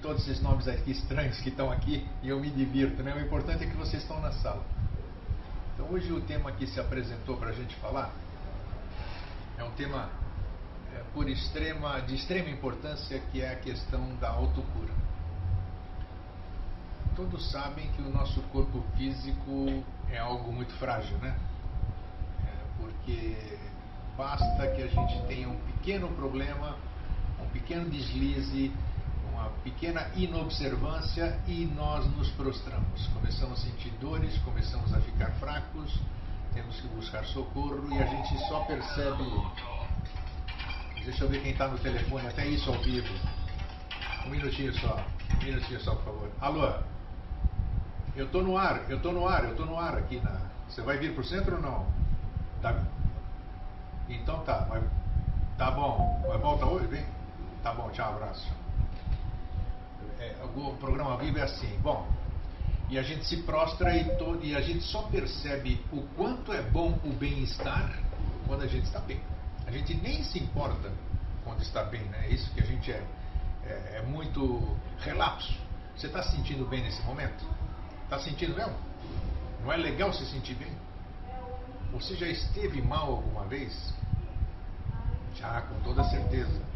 todos esses nomes aqui estranhos que estão aqui e eu me divirto, né? O importante é que vocês estão na sala. Então hoje o tema que se apresentou para a gente falar é um tema de extrema importância, que é a questão da autocura. Todos sabem que o nosso corpo físico é algo muito frágil, né? Porque basta que a gente tenha um pequeno problema, um pequeno deslize, uma pequena inobservância e nós nos prostramos. Começamos a sentir dores, começamos a ficar fracos, temos que buscar socorro e a gente só percebe... Deixa eu ver quem está no telefone, até isso ao vivo. Um minutinho só, por favor. Alô? Eu tô no ar aqui na... Você vai vir pro centro ou não? Tá. Então tá, tá bom. Vai volta hoje, vem? Tá bom, tchau, abraço. O programa vivo é assim, bom. E a gente se prostra e a gente só percebe o quanto é bom o bem-estar quando a gente está bem. A gente nem se importa quando está bem, né? É isso que a gente é muito relapso. Você está se sentindo bem nesse momento? Está sentindo mesmo? Não é legal se sentir bem? Você já esteve mal alguma vez? Já, com toda certeza.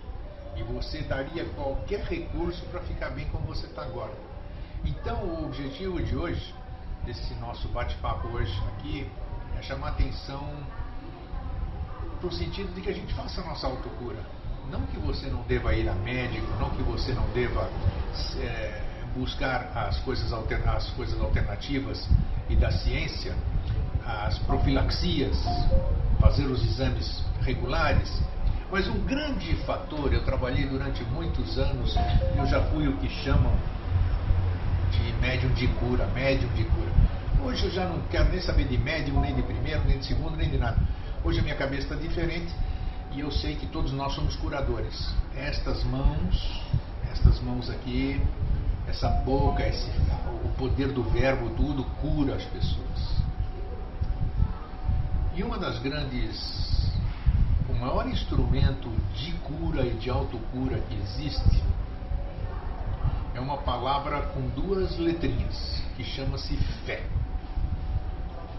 E você daria qualquer recurso para ficar bem como você está agora. Então o objetivo de hoje, desse nosso bate-papo hoje aqui, é chamar atenção para o sentido de que a gente faça a nossa autocura. Não que você não deva ir a médico, não que você não deva buscar as coisas alternativas e da ciência, as profilaxias, fazer os exames regulares, mas um grande fator, eu trabalhei durante muitos anos, eu já fui o que chamam de médium de cura. Hoje eu já não quero nem saber de médium, nem de primeiro, nem de segundo, nem de nada. Hoje a minha cabeça está diferente e eu sei que todos nós somos curadores. Estas mãos aqui, essa boca, o poder do verbo, tudo cura as pessoas. E o maior instrumento de cura e de autocura que existe é uma palavra com duas letrinhas, que chama-se fé.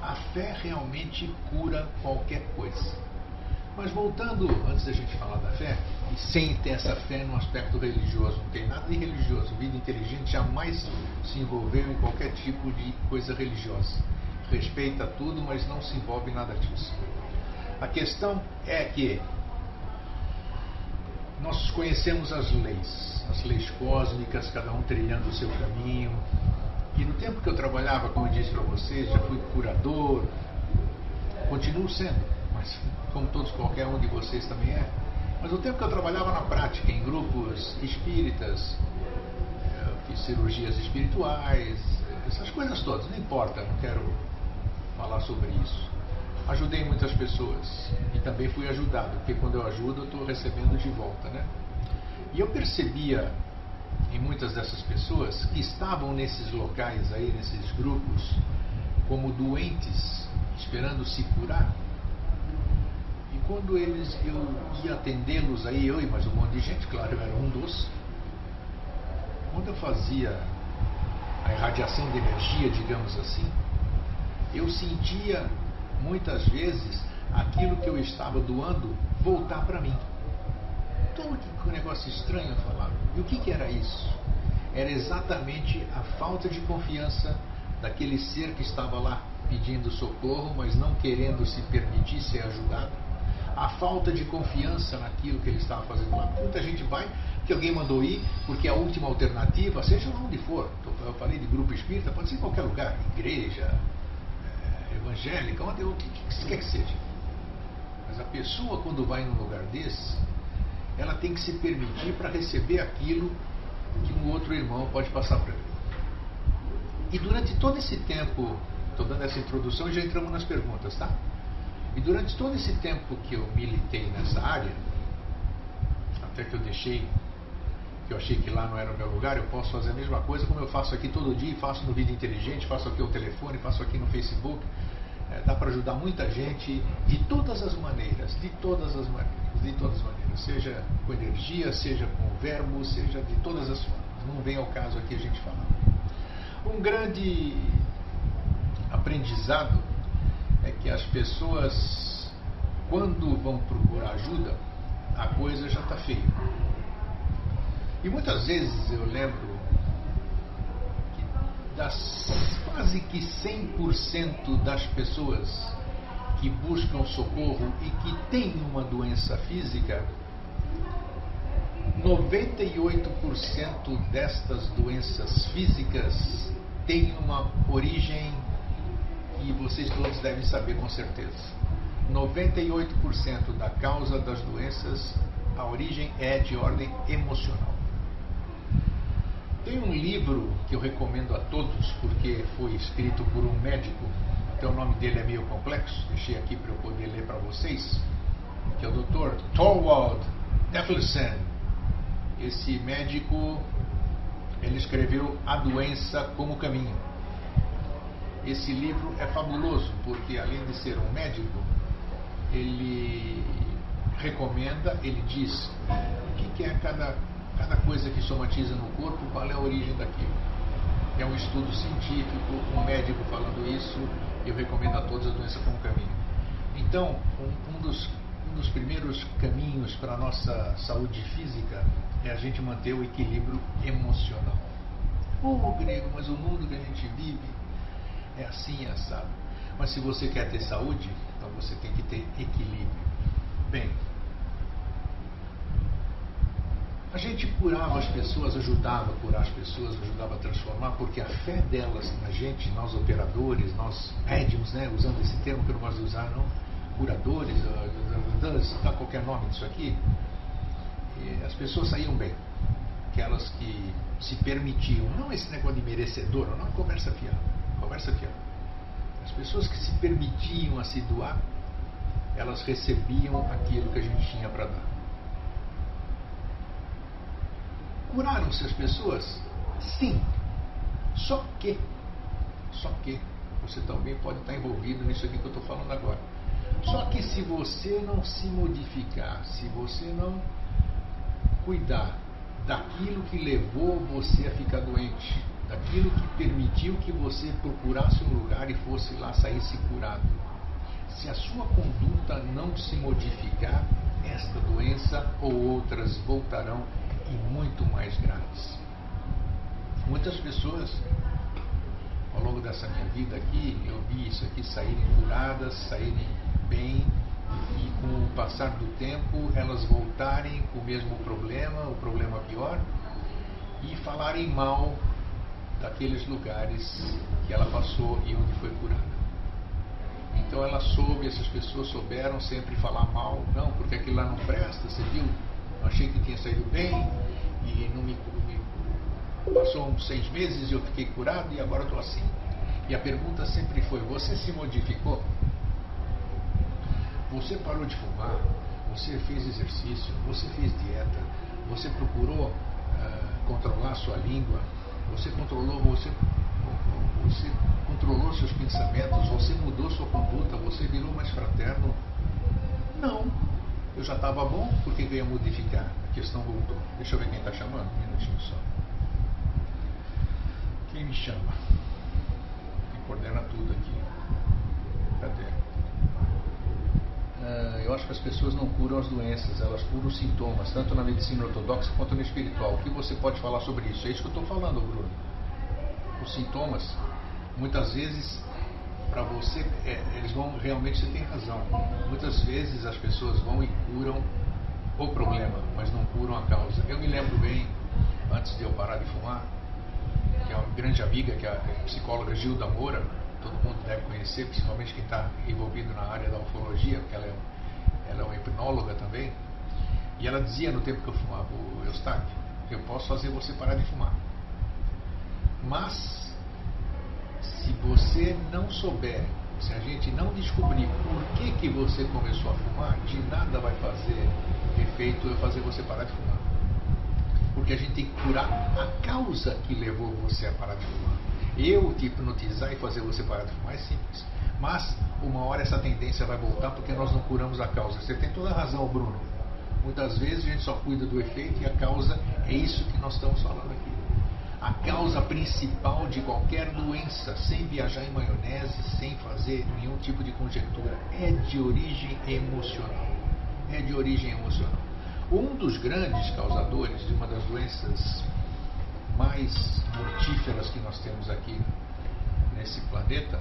A fé realmente cura qualquer coisa. Mas voltando, antes da gente falar da fé, e sem ter essa fé no aspecto religioso, não tem nada de religioso. Vida inteligente jamais se envolveu em qualquer tipo de coisa religiosa. Respeita tudo, mas não se envolve em nada disso. A questão é que nós conhecemos as leis cósmicas, cada um trilhando o seu caminho. E no tempo que eu trabalhava, como eu disse para vocês, já fui curador, continuo sendo, mas como qualquer um de vocês também é. Mas no tempo que eu trabalhava na prática, em grupos espíritas, eu fiz cirurgias espirituais, essas coisas todas, não importa, não quero falar sobre isso. Ajudei muitas pessoas e também fui ajudado, porque quando eu ajudo eu estou recebendo de volta, né? E eu percebia em muitas dessas pessoas que estavam nesses locais aí, nesses grupos, como doentes, esperando se curar. E quando eu ia atendê-los aí, eu e mais um monte de gente, claro, eu era um dos. Quando eu fazia a irradiação de energia, digamos assim, eu sentia muitas vezes aquilo que eu estava doando voltar para mim. Então, que negócio estranho eu falava. E o que era isso? Era exatamente a falta de confiança daquele ser que estava lá pedindo socorro, mas não querendo se permitir ser ajudado. A falta de confiança naquilo que ele estava fazendo lá. Muita gente vai, que alguém mandou ir, porque é a última alternativa, seja onde for. Eu falei de grupo espírita, pode ser em qualquer lugar, igreja, evangélica, o que quer que seja. Mas a pessoa, quando vai num lugar desse, ela tem que se permitir para receber aquilo que um outro irmão pode passar para ele. E durante todo esse tempo, estou dando essa introdução e já entramos nas perguntas, tá? E durante todo esse tempo que eu militei nessa área, até que eu deixei, que eu achei que lá não era o meu lugar, eu posso fazer a mesma coisa como eu faço aqui todo dia, faço no Vida Inteligente, faço aqui ao telefone, faço aqui no Facebook. Dá para ajudar muita gente de todas as maneiras, seja com energia, seja com verbo, seja de todas as formas. não vem ao caso aqui a gente falar. Um grande aprendizado é que as pessoas, quando vão procurar ajuda, a coisa já está feia. E muitas vezes eu lembro que das quase que 100% das pessoas que buscam socorro e que têm uma doença física, 98% destas doenças físicas têm uma origem que vocês todos devem saber com certeza. 98% da causa das doenças, a origem é de ordem emocional. Tem um livro que eu recomendo a todos porque foi escrito por um médico, até o nome dele é meio complexo, deixei aqui para eu poder ler para vocês, que é o Dr. Thorwald Detlefsen. Esse médico, ele escreveu A Doença como Caminho. Esse livro é fabuloso porque, além de ser um médico, ele recomenda, ele diz o que é cada coisa que somatiza no corpo, qual é a origem daquilo. É um estudo científico, um médico falando isso, eu recomendo a todos A Doença como Caminho. Então, um dos primeiros caminhos para a nossa saúde física é a gente manter o equilíbrio emocional. Grego, mas o mundo que a gente vive é assim, assado. Mas se você quer ter saúde, então você tem que ter equilíbrio. Bem, a gente curava as pessoas, ajudava a curar as pessoas, ajudava a transformar, porque a fé delas na gente, nós operadores, nós médiums, né, usando esse termo que eu não gosto de usar, não, curadores, dá qualquer nome disso aqui, as pessoas saíam bem. Aquelas que se permitiam, não esse negócio de merecedor, não, conversa fiada. As pessoas que se permitiam a se doar, elas recebiam aquilo que a gente tinha para dar. Curaram-se as pessoas? Sim. Só que você também pode estar envolvido nisso aqui que eu estou falando agora. Só que se você não se modificar, se você não cuidar daquilo que levou você a ficar doente, daquilo que permitiu que você procurasse um lugar e fosse lá, saísse curado, se a sua conduta não se modificar, esta doença ou outras voltarão e muito mais graves. Muitas pessoas, ao longo dessa minha vida aqui, eu vi isso aqui saírem curadas, saírem bem, e com o passar do tempo elas voltarem com o mesmo problema, o problema pior, e falarem mal daqueles lugares que ela passou e onde foi curada. Então ela soube, essas pessoas souberam sempre falar mal, não, porque aquilo lá não presta, você viu? Eu achei que tinha saído bem e não me passou uns 6 meses e eu fiquei curado e agora estou assim. E a pergunta sempre foi: você se modificou? Você parou de fumar? Você fez exercício? Você fez dieta? Você procurou controlar sua língua? Você controlou seus pensamentos? Você mudou sua conduta? Você virou mais fraterno? Não. Eu já estava bom, por que eu ia modificar? A questão voltou. Deixa eu ver quem está chamando. Um minutinho só. Quem me chama? Quem coordena tudo aqui? Cadê? Eu acho que as pessoas não curam as doenças, elas curam os sintomas, tanto na medicina ortodoxa quanto no espiritual. O que você pode falar sobre isso? É isso que eu estou falando, Bruno. Os sintomas, muitas vezes, para você, eles vão, realmente você tem razão. Muitas vezes as pessoas vão e curam o problema, mas não curam a causa. Eu me lembro bem, antes de eu parar de fumar, que é uma grande amiga, que é a psicóloga Gilda Moura, todo mundo deve conhecer, principalmente quem está envolvido na área da ufologia, porque ela é uma hipnóloga também, e ela dizia no tempo que eu fumava: o Eustáquio, eu posso fazer você parar de fumar, mas se você não souber, se a gente não descobrir por que você começou a fumar, de nada vai fazer efeito eu fazer você parar de fumar, porque a gente tem que curar a causa que levou você a parar de fumar. Eu te hipnotizar e fazer você parar de fumar é simples, mas uma hora essa tendência vai voltar porque nós não curamos a causa. Você tem toda a razão, Bruno. Muitas vezes a gente só cuida do efeito e a causa é isso que nós estamos falando aqui. A causa principal de qualquer doença, sem viajar em maionese, sem fazer nenhum tipo de conjectura, é de origem emocional. É de origem emocional. Um dos grandes causadores de uma das doenças mais mortíferas que nós temos aqui nesse planeta,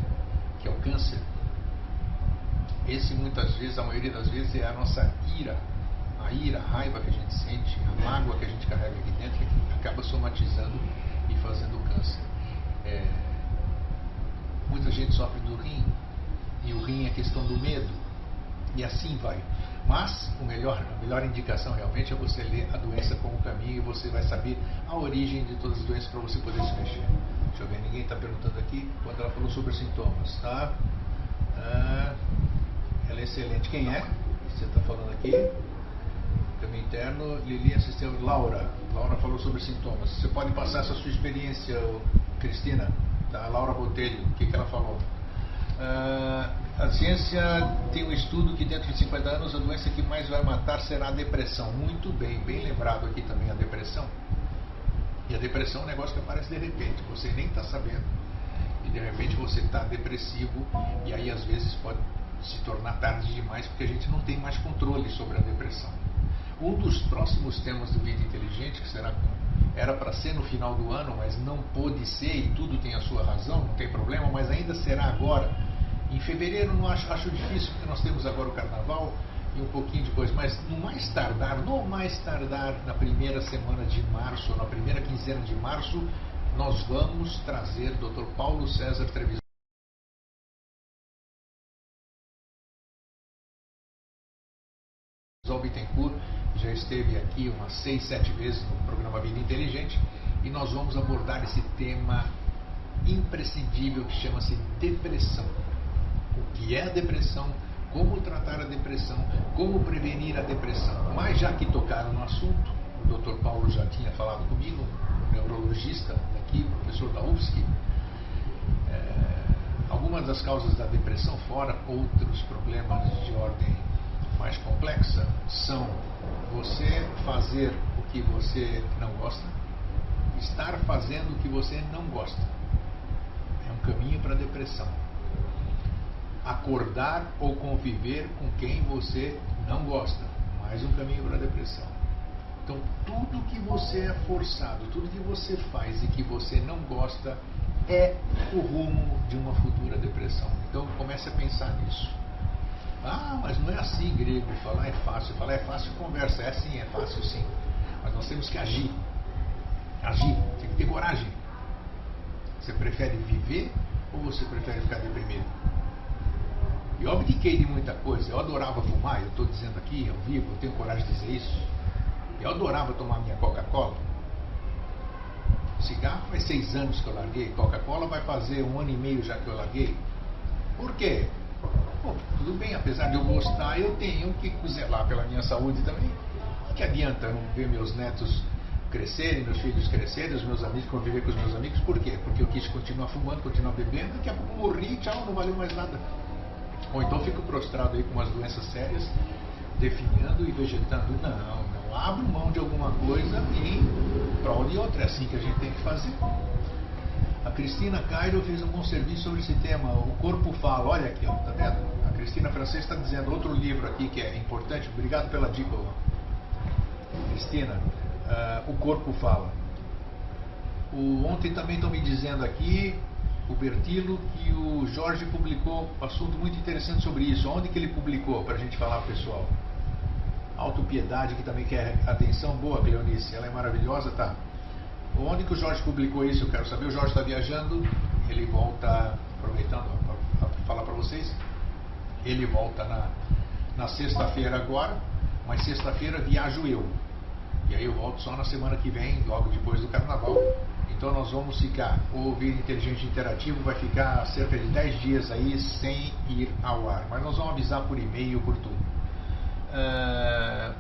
que é o câncer, esse muitas vezes, a maioria das vezes, é a nossa ira. A ira, a raiva que a gente sente, a mágoa que a gente carrega aqui dentro, que acaba somatizando e fazendo câncer. Muita gente sofre do rim, e o rim é questão do medo, e assim vai. Mas a melhor indicação realmente é você ler A Doença como Caminho, e você vai saber a origem de todas as doenças para você poder se mexer. Deixa eu ver, ninguém está perguntando aqui quando ela falou sobre sintomas, tá? Ela é excelente. Quem é? Você está falando aqui? Caminho interno, Lili assistiu. Laura falou sobre sintomas. Você pode passar essa sua experiência, Cristina? Tá? Laura Botelho, o que ela falou? A ciência tem um estudo que dentro de 50 anos a doença que mais vai matar será a depressão. Muito bem, bem lembrado aqui também a depressão. E a depressão é um negócio que aparece de repente, você nem está sabendo. E de repente você está depressivo, e aí às vezes pode se tornar tarde demais, porque a gente não tem mais controle sobre a depressão. Um dos próximos temas do Vida Inteligente, que era para ser no final do ano, mas não pôde ser, e tudo tem a sua razão, não tem problema, mas ainda será agora. Em fevereiro não acho difícil, porque nós temos agora o carnaval e um pouquinho de coisa, mas no mais tardar, na primeira semana de março, ou na primeira quinzena de março, nós vamos trazer Dr. Paulo César Trevisan Bittencourt, já esteve aqui umas 6, 7 vezes no programa Vida Inteligente, e nós vamos abordar esse tema imprescindível que chama-se depressão. O que é a depressão, como tratar a depressão, como prevenir a depressão. Mas já que tocaram no assunto, o Dr. Paulo já tinha falado comigo, neurologista daqui, professor da UFSC, algumas das causas da depressão, fora outros problemas de ordem mais complexa, são você fazer o que você não gosta, estar fazendo o que você não gosta. É um caminho para a depressão. Acordar ou conviver com quem você não gosta, mais um caminho para a depressão. Então, tudo que você é forçado, tudo que você faz e que você não gosta é o rumo de uma futura depressão. Então, comece a pensar nisso. Ah, mas não é assim, grego, falar é fácil. Falar é fácil, conversa. É sim, é fácil sim. Mas nós temos que agir. Agir, tem que ter coragem. Você prefere viver ou você prefere ficar deprimido? Eu abdiquei de muita coisa. Eu adorava fumar, eu estou dizendo aqui ao vivo, eu tenho coragem de dizer isso. Eu adorava tomar minha Coca-Cola. Cigarro faz 6 anos que eu larguei. Coca-Cola vai fazer 1 ano e meio já que eu larguei. Por quê? Bom, tudo bem, apesar de eu gostar, eu tenho que zelar pela minha saúde também. O que adianta eu não ver meus netos crescerem, meus filhos crescerem, os meus amigos, conviver com os meus amigos? Por quê? Porque eu quis continuar fumando, continuar bebendo, daqui a pouco morri e tchau, não valeu mais nada. Ou então fico prostrado aí com umas doenças sérias, definhando e vegetando. Não abro mão de alguma coisa em prol de outra. É assim que a gente tem que fazer. A Cristina Cairo fez um bom serviço sobre esse tema, O Corpo Fala. Olha aqui, ó, tá vendo? A Cristina Francês está dizendo outro livro aqui que é importante. Obrigado pela dica, Cristina. O Corpo Fala. Ontem também estão me dizendo aqui, o Bertilo, que o Jorge publicou um assunto muito interessante sobre isso. Onde que ele publicou, para a gente falar, pessoal? Autopiedade, que também quer atenção. Boa, Cleonice, ela é maravilhosa, tá? Onde que o Jorge publicou isso? Eu quero saber. O Jorge está viajando, ele volta, aproveitando para falar para vocês, ele volta na sexta-feira agora, mas sexta-feira viajo eu. E aí eu volto só na semana que vem, logo depois do carnaval. Então nós vamos ficar, o Vida Inteligente Interativo vai ficar cerca de 10 dias aí sem ir ao ar. Mas nós vamos avisar por e-mail, por tudo.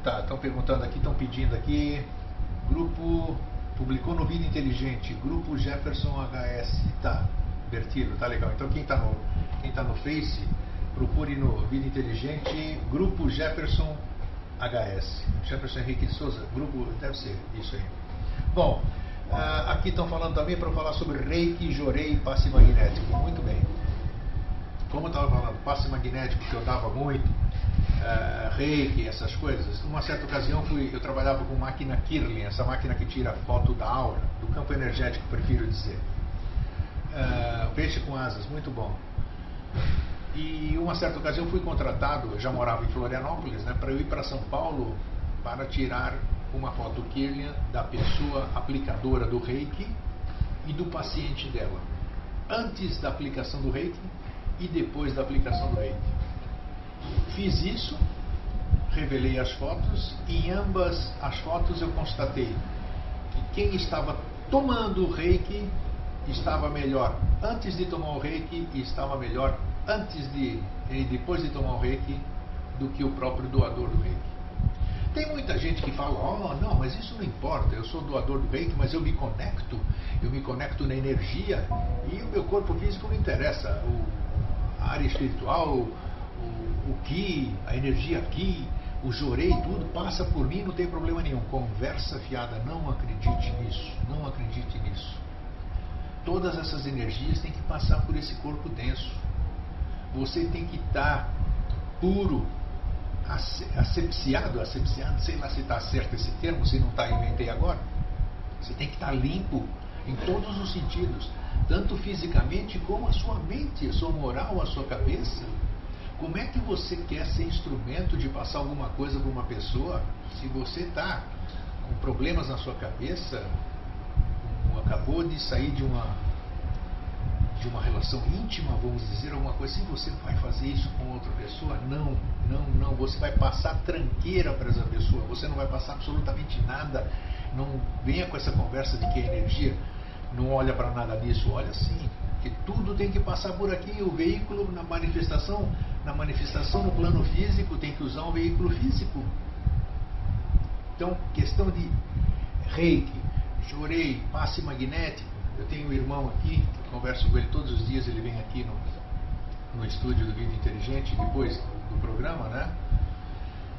Tá, estão perguntando aqui, estão pedindo aqui. Grupo publicou no Vida Inteligente, Grupo Jefferson HS. Tá, Bertilo, tá legal. Então quem tá no Face, procure no Vida Inteligente, Grupo Jefferson HS. Jefferson Henrique de Souza, grupo, deve ser isso aí. Bom, Aqui estão falando também para falar sobre Reiki, Jorei e passe magnético. Muito bem. Como eu estava falando, passe magnético que eu dava muito, Reiki, essas coisas. Numa certa ocasião eu trabalhava com máquina Kirlian, essa máquina que tira foto da aura, do campo energético, prefiro dizer. Peixe com asas, muito bom. E uma certa ocasião fui contratado, eu já morava em Florianópolis, né, para eu ir para São Paulo para tirar uma foto Kirlian da pessoa aplicadora do Reiki e do paciente dela, antes da aplicação do Reiki e depois da aplicação do Reiki. Fiz isso, revelei as fotos, e em ambas as fotos eu constatei que quem estava tomando o Reiki estava melhor antes de tomar o Reiki e estava melhor depois de tomar o Reiki do que o próprio doador do Reiki. Tem muita gente que fala, não, mas isso não importa, eu sou doador do Reiki, mas eu me conecto na energia e o meu corpo físico não interessa, a área espiritual, o Ki, a energia Ki, o Jorei, tudo passa por mim, não tem problema nenhum. Conversa fiada, não acredite nisso, não acredite nisso. Todas essas energias têm que passar por esse corpo denso. Você tem que estar puro, asepsiado, sei lá se está certo esse termo, se não está, inventei agora. Você tem que estar limpo em todos os sentidos, tanto fisicamente como a sua mente, a sua moral, a sua cabeça. Como é que você quer ser instrumento de passar alguma coisa para uma pessoa se você está com problemas na sua cabeça, acabou de sair de uma relação íntima, vamos dizer, alguma coisa assim, você vai fazer isso com outra pessoa? Não, você vai passar tranqueira para essa pessoa, você não vai passar absolutamente nada. Não venha com essa conversa de que a energia não olha para nada disso, olha sim, que tudo tem que passar por aqui. O veículo na manifestação no plano físico tem que usar um veículo físico. Então, questão de Reiki, Jorei, passe magnético. Eu tenho um irmão aqui, eu converso com ele todos os dias, ele vem aqui no estúdio do Vida Inteligente, depois do programa, né?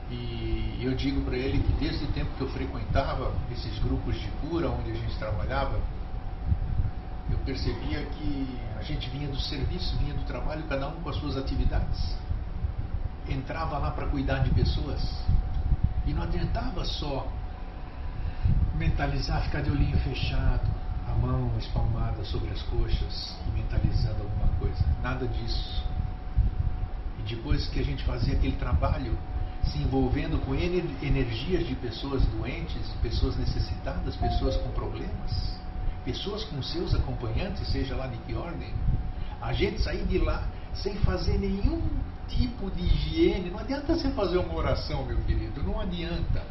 E eu digo para ele que desde o tempo que eu frequentava esses grupos de cura, onde a gente trabalhava, eu percebia que a gente vinha do serviço, vinha do trabalho, cada um com as suas atividades. Entrava lá para cuidar de pessoas. E não adiantava só mentalizar, ficar de olhinho fechado, a mão espalmada sobre as coxas e mentalizando alguma coisa. Nada disso. E depois que a gente fazia aquele trabalho, se envolvendo com energias de pessoas doentes, pessoas necessitadas, pessoas com problemas, pessoas com seus acompanhantes, seja lá de que ordem, a gente sair de lá sem fazer nenhum tipo de higiene. Não adianta você fazer uma oração, meu querido, não adianta.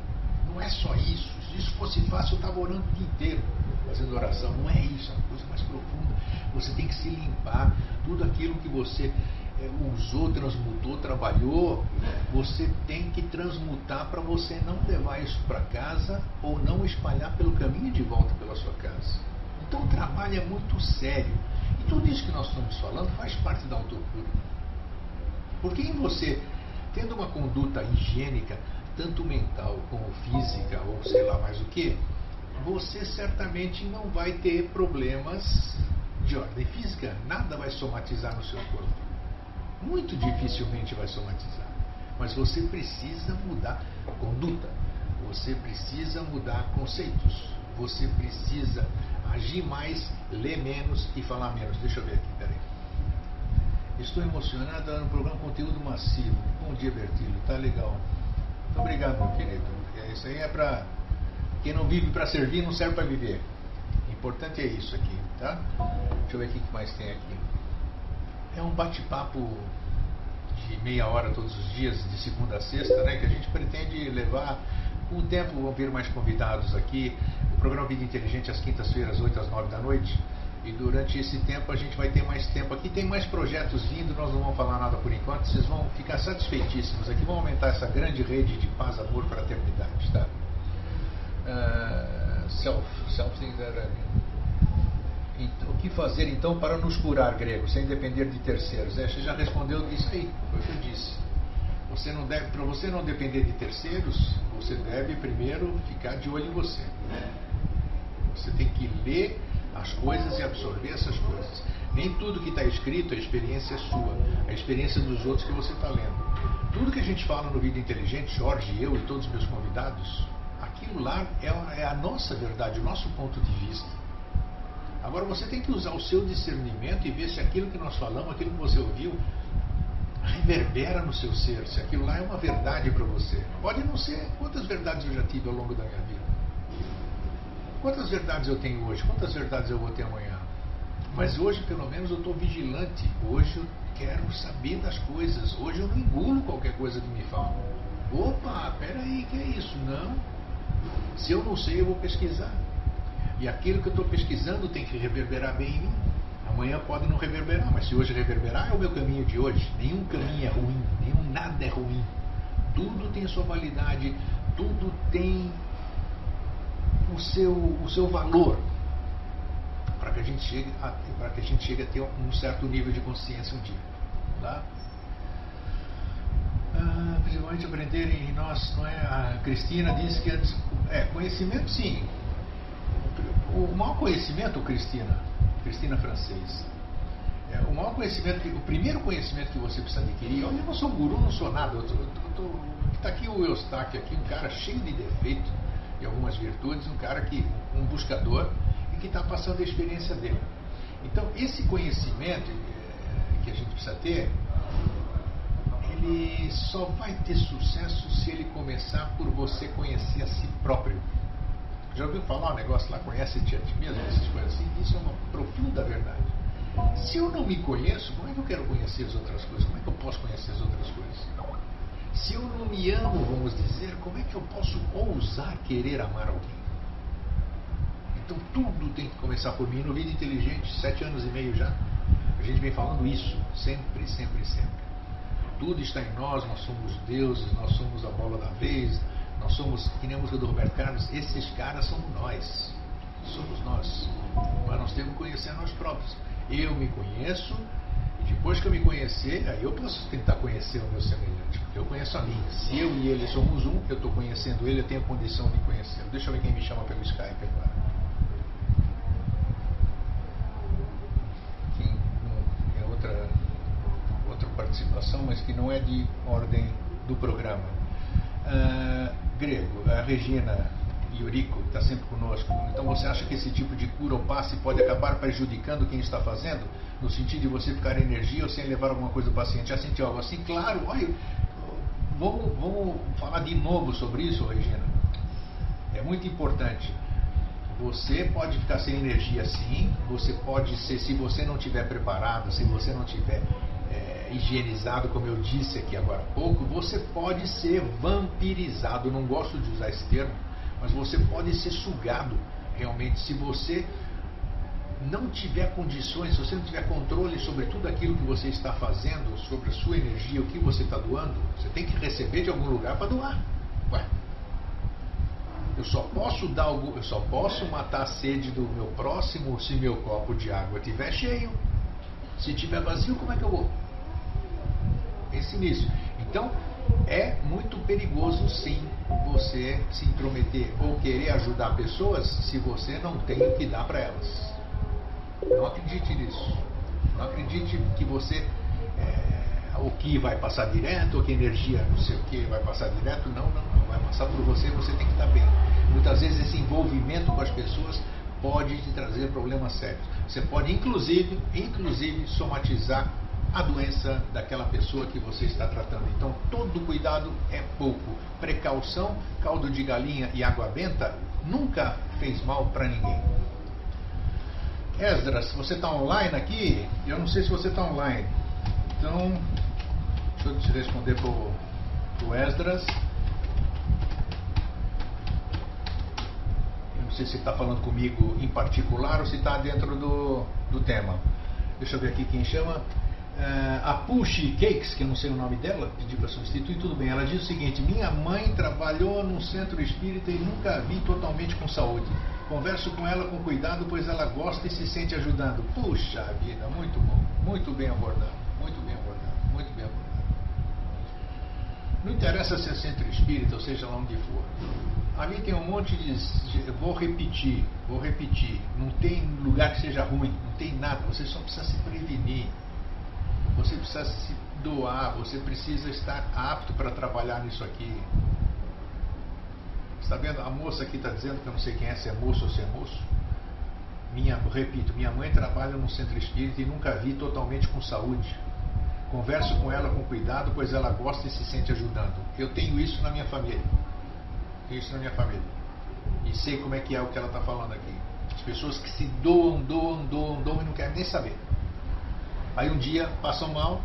Não é só isso. Se isso fosse fácil, eu estava orando o dia inteiro fazendo oração. Não é isso, é uma coisa mais profunda. Você tem que se limpar. Tudo aquilo que você usou, transmutou, trabalhou, você tem que transmutar para você não levar isso para casa ou não espalhar pelo caminho de volta pela sua casa. Então o trabalho é muito sério. E tudo isso que nós estamos falando faz parte da autocura. Porque em você, tendo uma conduta higiênica, tanto mental como física, ou sei lá mais o que, você certamente não vai ter problemas de ordem física. Nada vai somatizar no seu corpo. Muito dificilmente vai somatizar. Mas você precisa mudar conduta. Você precisa mudar conceitos. Você precisa agir mais, ler menos e falar menos. Deixa eu ver aqui, peraí. Estou emocionado no programa Conteúdo Massivo. Bom dia, Bertilho. Tá legal. Muito obrigado, meu querido. Isso aí é para quem não vive para servir, não serve para viver. O importante é isso aqui, tá? Deixa eu ver o que mais tem aqui. É um bate-papo de meia hora todos os dias, de segunda a sexta, né? Que a gente pretende levar. Com o tempo vão vir mais convidados aqui. O programa Vida Inteligente às quintas-feiras, 8 às 9 da noite. E durante esse tempo a gente vai ter mais tempo aqui. Tem mais projetos vindo, nós não vamos falar nada por enquanto. Vocês vão ficar satisfeitíssimos aqui. Vão aumentar essa grande rede de paz, amor, fraternidade, tá? O que fazer então para nos curar, grego, sem depender de terceiros? Você já respondeu isso aí, foi o que eu disse. Para você não depender de terceiros, você deve primeiro ficar de olho em você. Você tem que ler as coisas e absorver essas coisas. Nem tudo que está escrito, a experiência é sua, a experiência dos outros que você está lendo. Tudo que a gente fala no Vida Inteligente, Jorge, eu e todos os meus convidados, aquilo lá é a nossa verdade, o nosso ponto de vista. Agora você tem que usar o seu discernimento e ver se aquilo que nós falamos, aquilo que você ouviu, reverbera no seu ser, se aquilo lá é uma verdade para você. Pode não ser. Quantas verdades eu já tive ao longo da minha vida? Quantas verdades eu tenho hoje? Quantas verdades eu vou ter amanhã? Mas hoje, pelo menos, eu estou vigilante. Hoje eu quero saber das coisas. Hoje eu não engulo qualquer coisa que me falam. Opa, peraí, que é isso? Não. Se eu não sei, eu vou pesquisar. E aquilo que eu estou pesquisando tem que reverberar bem em mim. Amanhã pode não reverberar, mas se hoje reverberar, é o meu caminho de hoje. Nenhum caminho é ruim, nada é ruim. Tudo tem sua validade, tudo tem o seu valor para que a gente chegue a ter um certo nível de consciência um dia. Tá? Principalmente aprender em nós, não é? A Cristina disse que conhecimento, sim. O maior conhecimento, Cristina Francês, o maior conhecimento, o primeiro conhecimento que você precisa adquirir. Olha, eu não sou guru, não sou nada. Está aqui o Eustáquio, aqui, um cara cheio de defeito e algumas virtudes, um buscador e que está passando a experiência dele. Então, esse conhecimento que a gente precisa ter, ele só vai ter sucesso se ele começar por você conhecer a si próprio. Já ouviu falar um negócio lá, conhece-te a ti mesmo, essas coisas assim? Isso é uma profunda verdade. Se eu não me conheço, como é que eu quero conhecer as outras coisas? Como é que eu posso conhecer as outras coisas? Se eu não me amo, vamos dizer, como é que eu posso ousar querer amar alguém? Então tudo tem que começar por mim. No Vida Inteligente, 7 anos e meio já, a gente vem falando isso, sempre, sempre, sempre. Tudo está em nós somos deuses, nós somos a bola da vez, nós somos, que nem a música do Roberto Carlos, esses caras somos nós. Somos nós. Mas nós temos que conhecer a nós próprios. Eu me conheço, e depois que eu me conhecer, aí eu posso tentar conhecer o meu semelhante, porque eu conheço a mim. Se eu e ele somos um, eu estou conhecendo ele, eu tenho condição de conhecê-lo. Deixa eu ver quem me chama pelo Skype agora. É outra participação, mas que não é de ordem do programa. Grego, a Regina Yuriko está sempre conosco. Então você acha que esse tipo de cura ou passe pode acabar prejudicando quem está fazendo? No sentido de você ficar em energia ou sem levar alguma coisa ao paciente? Já sentiu algo assim? Claro, olha, vamos falar de novo sobre isso, Regina. É muito importante. Você pode ficar sem energia sim, você pode ser, se você não estiver preparado, se você não estiver higienizado, como eu disse aqui agora há pouco, você pode ser vampirizado. Não gosto de usar esse termo, mas você pode ser sugado realmente. Se você não tiver condições, se você não tiver controle sobre tudo aquilo que você está fazendo, sobre a sua energia, o que você está doando, você tem que receber de algum lugar para doar. Ué, eu só posso matar a sede do meu próximo se meu copo de água estiver cheio. Se estiver vazio, como é que eu vou? Pense nisso. Então, é muito perigoso sim você se intrometer ou querer ajudar pessoas se você não tem o que dar para elas. Não acredite nisso. Não acredite que você o que vai passar direto, ou que energia não sei o que vai passar direto. Não. Vai passar por você, você tem que estar bem. Muitas vezes esse envolvimento com as pessoas pode te trazer problemas sérios. Você pode inclusive somatizar a doença daquela pessoa que você está tratando. Então todo cuidado é pouco. Precaução, caldo de galinha e água benta nunca fez mal para ninguém. Esdras, você está online aqui? Eu não sei se você está online. Então, deixa eu te responder para o Esdras. Eu não sei se ele está falando comigo em particular ou se está dentro do tema. Deixa eu ver aqui quem chama. A Pushi Cakes, que eu não sei o nome dela, pedi para substituir, tudo bem. Ela diz o seguinte: minha mãe trabalhou num centro espírita e nunca a vi totalmente com saúde. Converso com ela com cuidado, pois ela gosta e se sente ajudando. Puxa vida, muito bom, muito bem abordado, muito bem abordado, muito bem Não interessa se é centro espírita ou seja lá onde for. Ali tem um monte de... Vou repetir. Não tem lugar que seja ruim, não tem nada. Você só precisa se prevenir. Você precisa se doar, você precisa estar apto para trabalhar nisso aqui. Está vendo? A moça aqui está dizendo que eu não sei quem é, se é moço ou se é moço. Repito, minha mãe trabalha num centro espírita e nunca vi totalmente com saúde. Converso com ela com cuidado, pois ela gosta e se sente ajudando. Eu tenho isso na minha família. E sei como é que é o que ela está falando aqui. As pessoas que se doam e não querem nem saber. Aí um dia passam mal,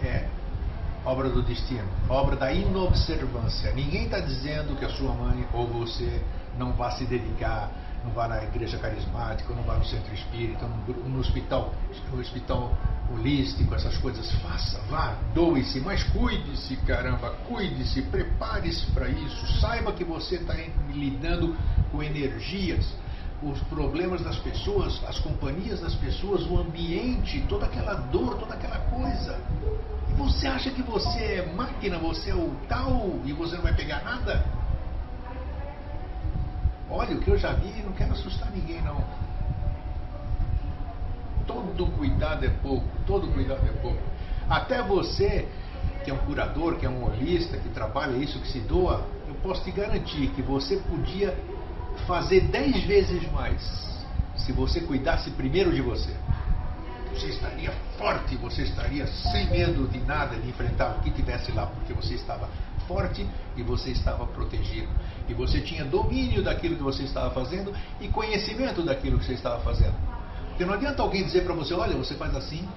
é obra do destino, obra da inobservância. Ninguém está dizendo que a sua mãe ou você não vá se dedicar, não vá na igreja carismática, não vá no centro espírita, no hospital holístico, essas coisas. Faça, vá, doe-se, mas cuide-se, caramba, cuide-se, prepare-se para isso. Saiba que você está lidando com energias, os problemas das pessoas, as companhias das pessoas, o ambiente, toda aquela dor, toda aquela coisa. E você acha que você é máquina, você é o tal e você não vai pegar nada? Olha, o que eu já vi, não quero assustar ninguém não. Todo cuidado é pouco, Até você, que é um curador, que é um holista, que trabalha isso, que se doa, eu posso te garantir que você podia fazer 10 vezes mais se você cuidasse primeiro de você. Você estaria forte, você estaria sem medo de nada, de enfrentar o que tivesse lá, porque você estava forte e você estava protegido. E você tinha domínio daquilo que você estava fazendo e conhecimento daquilo que você estava fazendo. Porque não adianta alguém dizer para você, olha, você faz assim,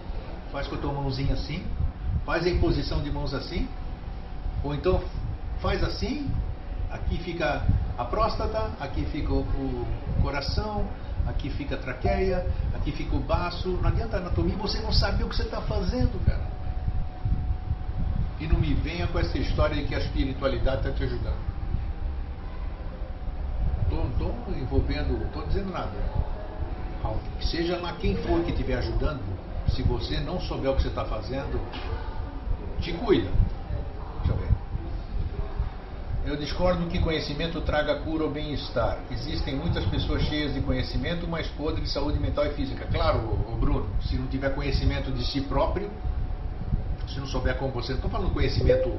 faz com a tua mãozinha assim, faz a imposição de mãos assim, ou então faz assim, aqui fica a próstata, aqui fica o coração, aqui fica a traqueia, aqui fica o baço. Não adianta anatomia, você não sabe o que você está fazendo, cara. E não me venha com essa história de que a espiritualidade está te ajudando. Não estou envolvendo, não estou dizendo nada. Seja lá quem for que estiver ajudando, se você não souber o que você está fazendo, te cuida. Deixa eu ver. Eu discordo que conhecimento traga cura ou bem-estar. Existem muitas pessoas cheias de conhecimento, mas podres de saúde mental e física. Claro, Bruno, se não tiver conhecimento de si próprio, se não souber como você... Não estou falando conhecimento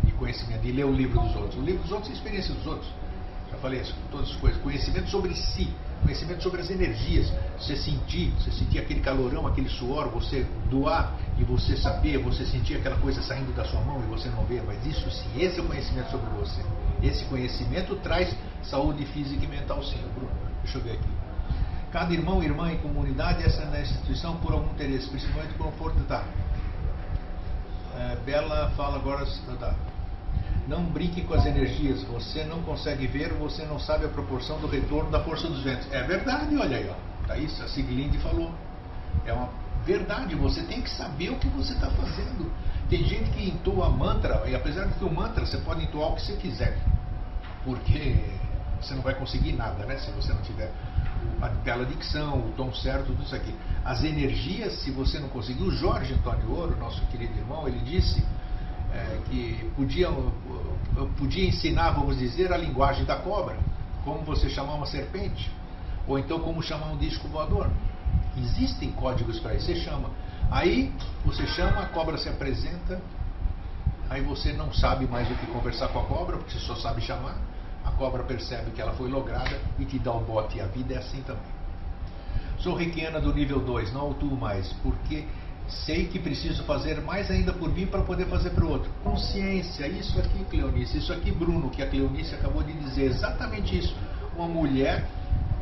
de conhecimento, de ler o livro dos outros. O livro dos outros é a experiência dos outros. Já falei isso, todas as coisas. Conhecimento sobre si, conhecimento sobre as energias. Você sentir aquele calorão, aquele suor, você doar e você saber, você sentir aquela coisa saindo da sua mão e você não vê. Mas isso sim, esse é o conhecimento sobre você. Esse conhecimento traz saúde física e mental sim, Bruno. Deixa eu ver aqui. Cada irmão e irmã em comunidade, essa é na instituição por algum interesse, principalmente por conforto. Tá. Bela fala agora. Tá. Não brinque com as energias, você não consegue ver, você não sabe a proporção do retorno da força dos ventos. É verdade, olha aí, ó. Tá isso, a Siglinde falou. É uma verdade, você tem que saber o que você está fazendo. Tem gente que entoa mantra, e apesar de que o mantra você pode entoar o que você quiser, porque você não vai conseguir nada, né? Se você não tiver a bela dicção, o tom certo, tudo isso aqui. As energias, se você não conseguir, o Jorge Antônio Ouro, nosso querido irmão, ele disse que podia ensinar, vamos dizer, a linguagem da cobra, como você chamar uma serpente, ou então como chamar um disco voador. Existem códigos para isso, você chama. Aí você chama, a cobra se apresenta, aí você não sabe mais o que conversar com a cobra, porque você só sabe chamar. A cobra percebe que ela foi lograda e te dá o bote, e a vida é assim também. Sou reikiana do nível 2, não atuo mais, porque sei que preciso fazer mais ainda por mim para poder fazer para o outro. Consciência, isso aqui, Cleonice, isso aqui, Bruno, que a Cleonice acabou de dizer, exatamente isso. Uma mulher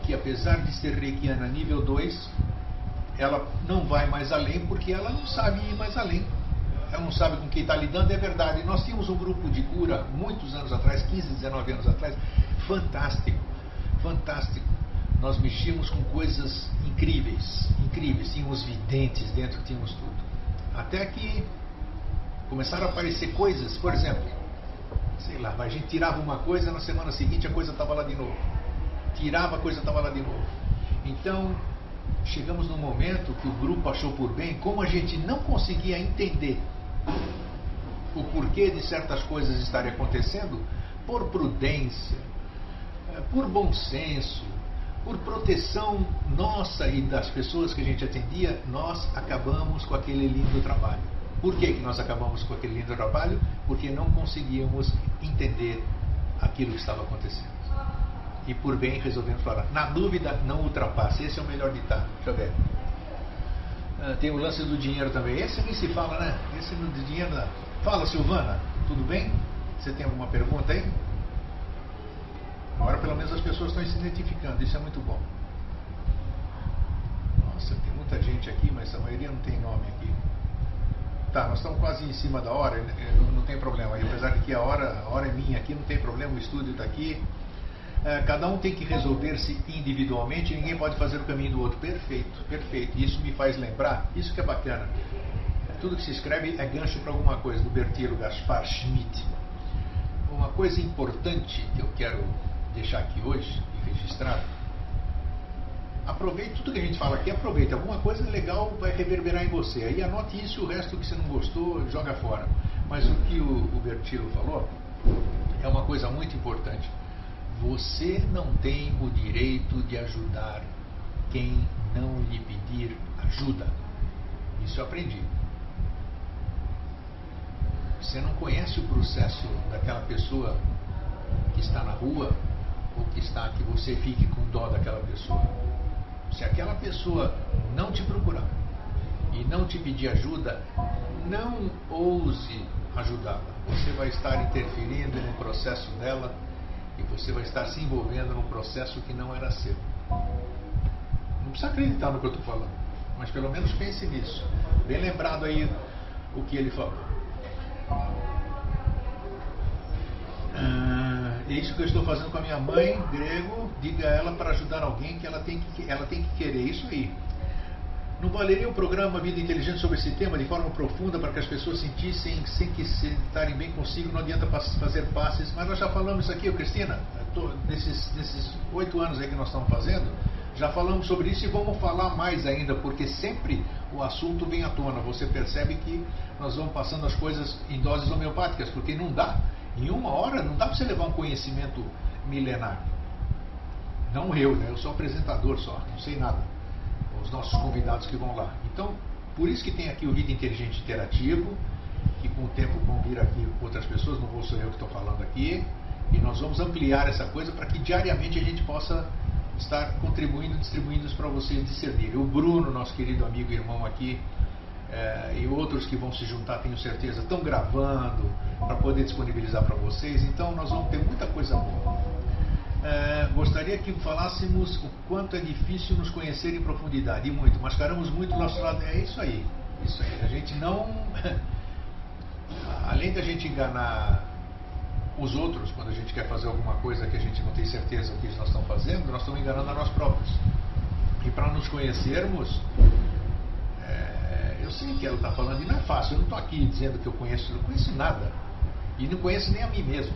que, apesar de ser reikiana nível 2, ela não vai mais além porque ela não sabe ir mais além. Ela não sabe com quem está lidando, é verdade. Nós tínhamos um grupo de cura, muitos anos atrás, 15, 19 anos atrás, fantástico, fantástico. Nós mexíamos com coisas incríveis, incríveis. Tínhamos videntes dentro, tínhamos tudo. Até que começaram a aparecer coisas, por exemplo, sei lá, a gente tirava uma coisa, na semana seguinte a coisa estava lá de novo. Tirava, a coisa estava lá de novo. Então, chegamos num momento que o grupo achou por bem, como a gente não conseguia entender o porquê de certas coisas estarem acontecendo, por prudência, por bom senso, por proteção nossa e das pessoas que a gente atendia, nós acabamos com aquele lindo trabalho. Por que nós acabamos com aquele lindo trabalho? Porque não conseguíamos entender aquilo que estava acontecendo. E por bem resolvemos falar. Na dúvida, não ultrapasse. Esse é o melhor ditado. Deixa eu ver. Tem o lance do dinheiro também. Esse nem se fala, né? Esse do dinheiro. Fala, Silvana. Tudo bem? Você tem alguma pergunta aí? Agora pelo menos as pessoas estão se identificando. Isso é muito bom. Nossa, tem muita gente aqui, mas a maioria não tem nome aqui. Tá, nós estamos quase em cima da hora. Não tem problema. Apesar de que a hora é minha aqui, não tem problema. O estúdio está aqui. Cada um tem que resolver-se individualmente e ninguém pode fazer o caminho do outro. Perfeito, perfeito. Isso me faz lembrar, isso que é bacana. Tudo que se escreve é gancho para alguma coisa, do Bertilo Gaspar Schmidt. Uma coisa importante que eu quero deixar aqui hoje e registrar. Aproveite tudo que a gente fala aqui, aproveite. Alguma coisa legal vai reverberar em você. Aí anote isso, o resto que você não gostou, joga fora. Mas o que o Bertilo falou é uma coisa muito importante. Você não tem o direito de ajudar quem não lhe pedir ajuda. Isso eu aprendi. Você não conhece o processo daquela pessoa que está na rua ou que você fique com dó daquela pessoa. Se aquela pessoa não te procurar e não te pedir ajuda, não ouse ajudá-la. Você vai estar interferindo no processo dela e você vai estar se envolvendo num processo que não era seu. Não precisa acreditar no que eu estou falando, mas pelo menos pense nisso. Bem lembrado aí o que ele falou. É isso que eu estou fazendo com a minha mãe, grego. Diga a ela para ajudar alguém que ela tem que querer. Isso aí. Não valeria o programa Vida Inteligente sobre esse tema de forma profunda para que as pessoas sentissem sem que se estarem bem consigo? Não adianta fazer passes, mas nós já falamos isso aqui, Cristina, nesses 8 anos aí que nós estamos fazendo, já falamos sobre isso e vamos falar mais ainda, porque sempre o assunto vem à tona. Você percebe que nós vamos passando as coisas em doses homeopáticas, porque não dá, em uma hora não dá para você levar um conhecimento milenar. Não eu, né? Eu sou apresentador só, não sei nada. Os nossos convidados que vão lá. Então, por isso que tem aqui o Vida Inteligente Interativo, que com o tempo vão vir aqui outras pessoas, não vou ser eu que estou falando aqui, e nós vamos ampliar essa coisa para que diariamente a gente possa estar contribuindo, distribuindo isso para vocês discernirem. O Bruno, nosso querido amigo e irmão aqui, e outros que vão se juntar, tenho certeza, estão gravando para poder disponibilizar para vocês. Então nós vamos ter muita coisa boa. Gostaria que falássemos o quanto é difícil nos conhecer em profundidade, e muito, mascaramos muito o nosso lado. É isso aí, isso aí. A gente não, além da gente enganar os outros quando a gente quer fazer alguma coisa que a gente não tem certeza do que nós estamos fazendo, nós estamos enganando a nós próprios. E para nos conhecermos, eu sei que ela está falando, e não é fácil. Eu não estou aqui dizendo que eu não conheço nada, e não conheço nem a mim mesmo.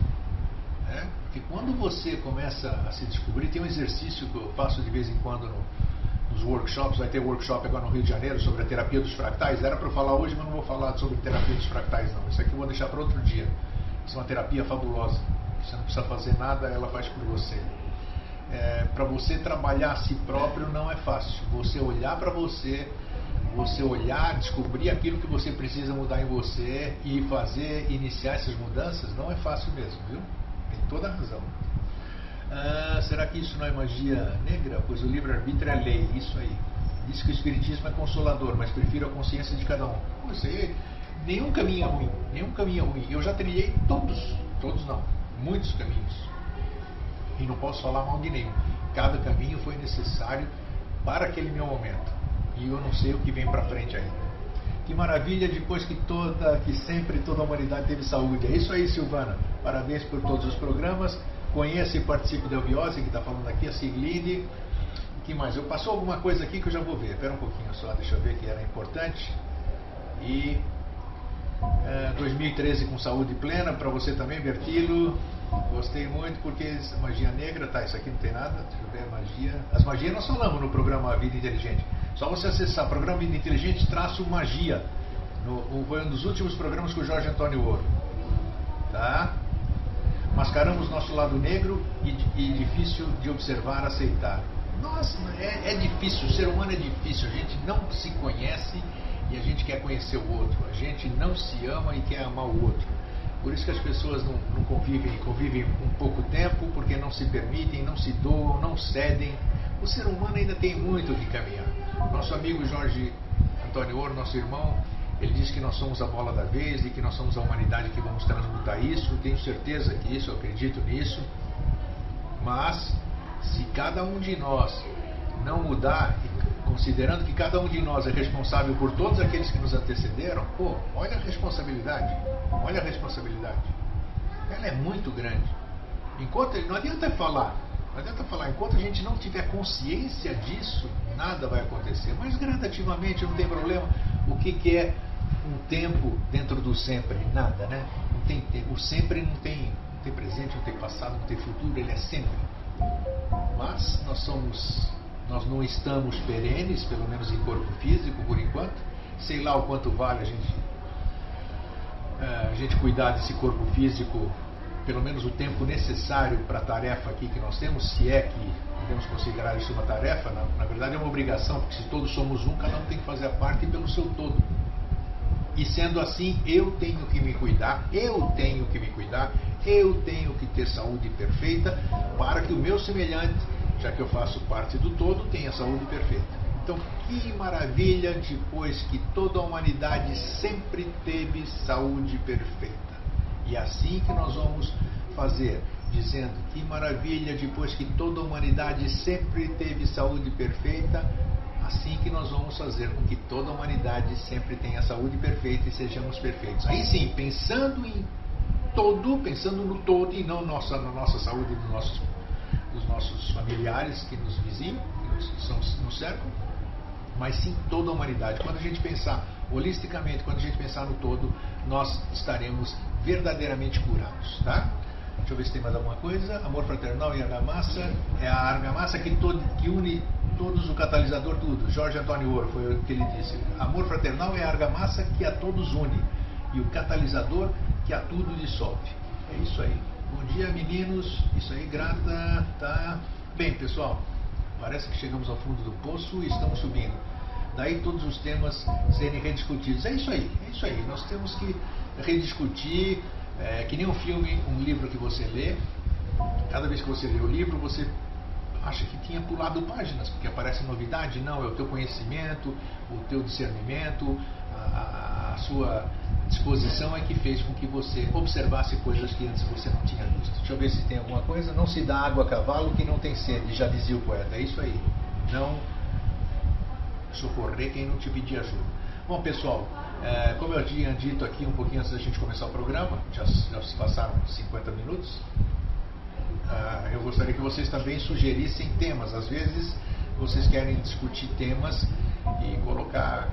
Porque quando você começa a se descobrir, tem um exercício que eu faço de vez em quando nos workshops. Vai ter workshop agora no Rio de Janeiro sobre a terapia dos fractais. Era para eu falar hoje, mas não vou falar sobre terapia dos fractais não. Isso aqui eu vou deixar para outro dia. Isso é uma terapia fabulosa. Você não precisa fazer nada, ela faz por você. Para você trabalhar a si próprio não é fácil. Você olhar para você olhar, descobrir aquilo que você precisa mudar em você e iniciar essas mudanças, não é fácil mesmo, viu? Tem toda a razão. Será que isso não é magia negra? Pois o livre-arbítrio é lei, isso aí. Diz que o espiritismo é consolador, mas prefiro a consciência de cada um. Nenhum caminho é ruim, nenhum caminho é ruim. Eu já trilhei todos não, muitos caminhos. E não posso falar mal de nenhum. Cada caminho foi necessário para aquele meu momento. E eu não sei o que vem para frente ainda. Que maravilha, depois que sempre toda a humanidade teve saúde. É isso aí, Silvana. Parabéns por todos os programas. Conheça e participe da Eubiose, que está falando aqui, a Siglinde. O que mais? Passou alguma coisa aqui que eu já vou ver. Espera um pouquinho só, deixa eu ver que era importante. E 2013 com saúde plena, para você também, Bertilo. Gostei muito, porque magia negra, tá, isso aqui não tem nada. Deixa eu ver, magia. As magias nós falamos no programa Vida Inteligente. Só você acessar programa Vida Inteligente _magia. Foi um dos últimos programas com o Jorge Antônio Ouro. Tá? Mascaramos nosso lado negro e difícil de observar, aceitar. Nossa, é difícil, o ser humano é difícil, a gente não se conhece e a gente quer conhecer o outro, a gente não se ama e quer amar o outro. Por isso que as pessoas não convivem um pouco tempo, porque não se permitem, não se doam, não cedem. O ser humano ainda tem muito que caminhar. Nosso amigo Jorge Antônio Ouro, nosso irmão, ele diz que nós somos a bola da vez e que nós somos a humanidade que vamos transmutar isso. Tenho certeza que isso, eu acredito nisso. Mas, se cada um de nós não mudar, considerando que cada um de nós é responsável por todos aqueles que nos antecederam, pô, olha a responsabilidade. Olha a responsabilidade. Ela é muito grande. Não adianta falar. Enquanto a gente não tiver consciência disso, nada vai acontecer. Mas gradativamente, não tem problema. O que é um tempo dentro do sempre? Nada, né? Não tem tempo. O sempre não tem presente, não tem passado, não tem futuro, ele é sempre. Mas nós não estamos perenes, pelo menos em corpo físico, por enquanto. Sei lá o quanto vale a gente cuidar desse corpo físico, pelo menos o tempo necessário para a tarefa aqui que nós temos, se é que podemos considerar isso uma tarefa. Na verdade é uma obrigação, porque se todos somos um, cada um tem que fazer a parte pelo seu todo. E sendo assim, eu tenho que me cuidar, eu tenho que ter saúde perfeita para que o meu semelhante, já que eu faço parte do todo, tenha saúde perfeita. Então, que maravilha depois que toda a humanidade sempre teve saúde perfeita. E assim que nós vamos fazer, dizendo que maravilha depois que toda a humanidade sempre teve saúde perfeita, assim que nós vamos fazer com que toda a humanidade sempre tenha saúde perfeita e sejamos perfeitos. Aí sim, pensando no todo e não na nossa saúde dos nossos familiares que nos vizinham, que nos cercam, mas sim toda a humanidade. Quando a gente pensar holisticamente, quando a gente pensar no todo, nós estaremos verdadeiramente curados, tá? Deixa eu ver se tem mais alguma coisa. Amor fraternal e argamassa. É a argamassa que une todos, o catalisador, tudo. Jorge Antônio Ouro, foi o que ele disse. Amor fraternal é a argamassa que a todos une e o catalisador que a tudo dissolve. É isso aí. Bom dia, meninos. Isso aí, grata, tá? Bem, pessoal, parece que chegamos ao fundo do poço e estamos subindo. Daí todos os temas serem rediscutidos. É isso aí. Nós temos que rediscutir, que nem um filme, um livro que você lê. Cada vez que você lê o livro, você acha que tinha pulado páginas, porque aparece novidade. Não, é o teu conhecimento, o teu discernimento, a sua disposição é que fez com que você observasse coisas que antes você não tinha visto. Deixa eu ver se tem alguma coisa. Não se dá água a cavalo que não tem sede, já dizia o poeta. É isso aí. Não socorrer quem não te pedir ajuda. Bom, pessoal, como eu tinha dito aqui um pouquinho antes da gente começar o programa, já se passaram 50 minutos, eu gostaria que vocês também sugerissem temas. Às vezes vocês querem discutir temas e colocar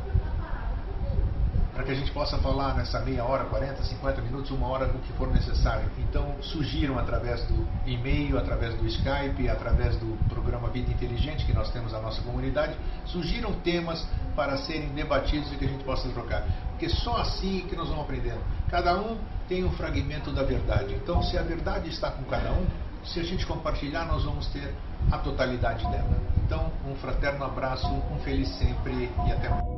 para que a gente possa falar nessa meia hora, 40, 50 minutos, uma hora, o que for necessário. Então, sugiram através do e-mail, através do Skype, através do programa Vida Inteligente, que nós temos na nossa comunidade, sugiram temas para serem debatidos e que a gente possa trocar. Porque só assim que nós vamos aprendendo. Cada um tem um fragmento da verdade. Então, se a verdade está com cada um, se a gente compartilhar, nós vamos ter a totalidade dela. Então, um fraterno abraço, um feliz sempre e até mais.